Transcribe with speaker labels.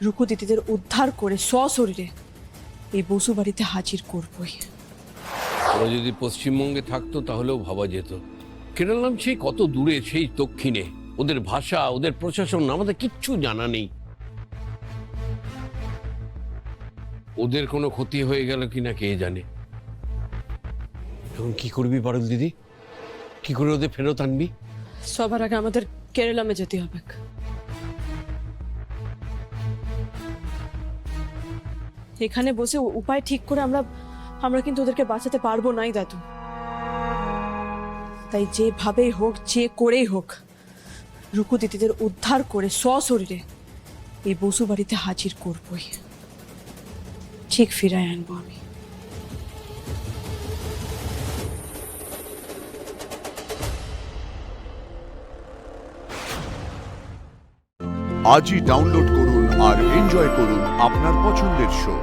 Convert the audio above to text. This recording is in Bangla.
Speaker 1: রুকু দিদিদের উদ্ধার করে সশরীরে এই বসু বাড়িতে হাজির করবই।
Speaker 2: ওরা যদি পশ্চিমবঙ্গে থাকতো তাহলেও ভাবা যেত। কেরালাম সেই কত দূরে, সেই দক্ষিণে। ওদের ভাষা, ওদের প্রশাসন আমাদের কিচ্ছু জানা নেই। ওদের কোনো ক্ষতি হয়ে গেল কিনা কে জানে। এখন কি করবি পারুল দিদি? কি করে ওদের ফেরত আনবি?
Speaker 1: সবার আগে আমাদের কেরালামে যেতে হবে। এখানে বসে উপায় ঠিক করে আমরা কিন্তু ওদেরকে বাঁচাতে পারবো নাই দাদু। তাই যেভাবেই হোক, যে করেই হোক, রুকু দিদিদের উদ্ধার করে সশরীরে এই বসু বাড়িতে হাজির করবই। ঠিক ফিরায় আনবো আমি।
Speaker 3: আজই ডাউনলোড করুন আর এনজয় করুন আপনার পছন্দের শো।